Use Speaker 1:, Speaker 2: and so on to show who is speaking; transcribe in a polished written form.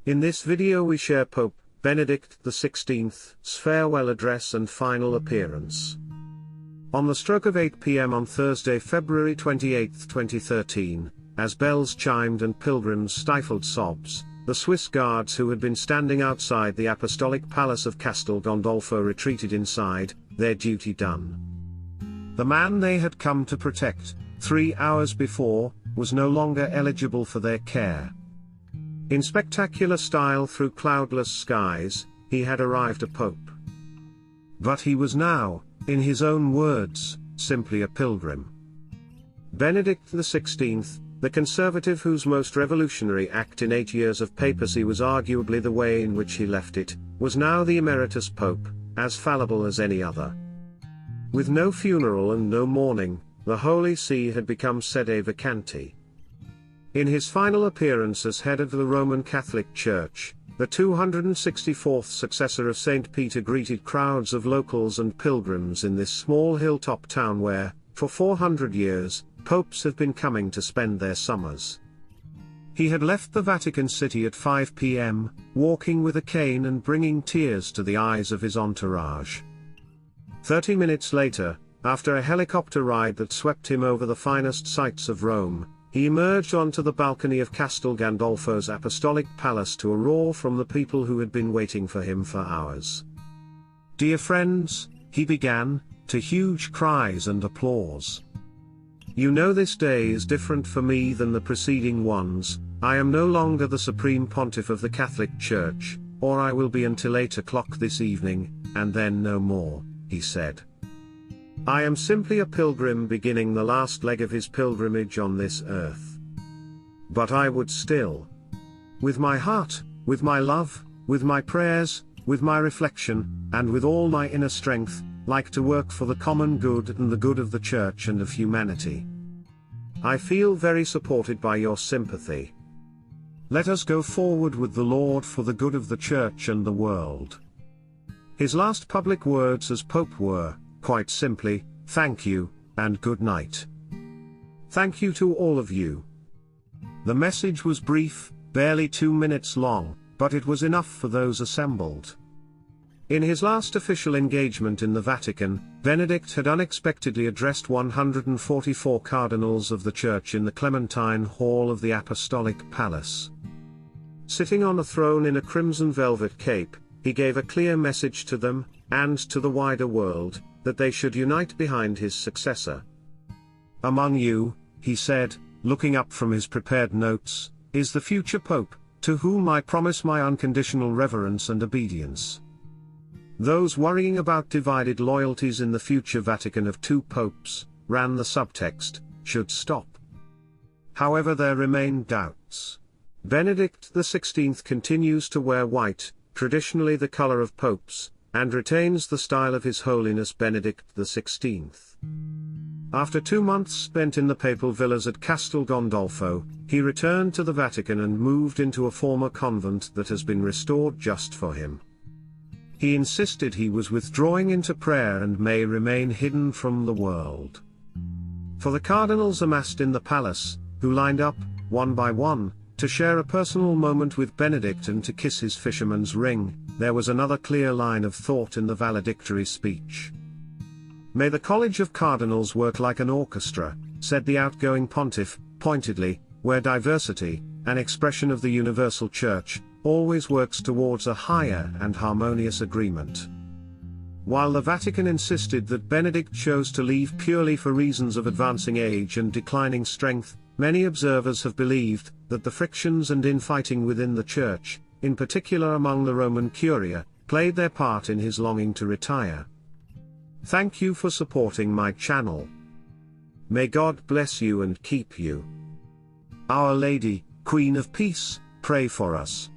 Speaker 1: In this video we share Pope Benedict XVI's farewell address and final appearance. On the stroke of 8 p.m. on Thursday, February 28, 2013, as bells chimed and pilgrims stifled sobs, the Swiss guards who had been standing outside the apostolic palace of Castel Gandolfo retreated inside, their duty done. The man they had come to protect, 3 hours before, was no longer eligible for their care. In spectacular style through cloudless skies, he had arrived a pope. But he was now, in his own words, simply a pilgrim. Benedict XVI, the conservative whose most revolutionary act in 8 years of papacy was arguably the way in which he left it, was now the emeritus pope, as fallible as any other. With no funeral and no mourning, the Holy See had become sede vacante. In his final appearance as head of the Roman Catholic Church, the 264th successor of St. Peter greeted crowds of locals and pilgrims in this small hilltop town where, for 400 years, popes have been coming to spend their summers. He had left the Vatican City at 5 p.m., walking with a cane and bringing tears to the eyes of his entourage. 30 minutes later, after a helicopter ride that swept him over the finest sights of Rome, he emerged onto the balcony of Castel Gandolfo's apostolic palace to a roar from the people who had been waiting for him for hours. "Dear friends," he began, to huge cries and applause. "You know this day is different for me than the preceding ones. I am no longer the supreme pontiff of the Catholic Church, or I will be until 8 o'clock this evening, and then no more," he said. "I am simply a pilgrim beginning the last leg of his pilgrimage on this earth. But I would still, with my heart, with my love, with my prayers, with my reflection, and with all my inner strength, like to work for the common good and the good of the Church and of humanity. I feel very supported by your sympathy. Let us go forward with the Lord for the good of the Church and the world." His last public words as Pope were, quite simply, "Thank you, and good night. Thank you to all of you." The message was brief, barely 2 minutes long, but it was enough for those assembled. In his last official engagement in the Vatican, Benedict had unexpectedly addressed 144 cardinals of the Church in the Clementine Hall of the Apostolic Palace. Sitting on a throne in a crimson velvet cape, he gave a clear message to them, and to the wider world, that they should unite behind his successor. "Among you," he said, looking up from his prepared notes, "is the future Pope, to whom I promise my unconditional reverence and obedience. Those worrying about divided loyalties in the future Vatican of 2 popes," ran the subtext, "should stop. However, there remain doubts. Benedict XVI continues to wear white, traditionally the color of popes, and retains the style of His Holiness Benedict XVI. After 2 months spent in the papal villas at Castel Gandolfo, he returned to the Vatican and moved into a former convent that has been restored just for him. He insisted he was withdrawing into prayer and may remain hidden from the world. For the cardinals amassed in the palace, who lined up, one by one, to share a personal moment with Benedict and to kiss his fisherman's ring, there was another clear line of thought in the valedictory speech. "May the College of Cardinals work like an orchestra," said the outgoing pontiff, pointedly, "where diversity, an expression of the universal Church, always works towards a higher and harmonious agreement." While the Vatican insisted that Benedict chose to leave purely for reasons of advancing age and declining strength, many observers have believed that the frictions and infighting within the Church, in particular among the Roman Curia, played their part in his longing to retire. Thank you for supporting my channel. May God bless you and keep you. Our Lady, Queen of Peace, pray for us.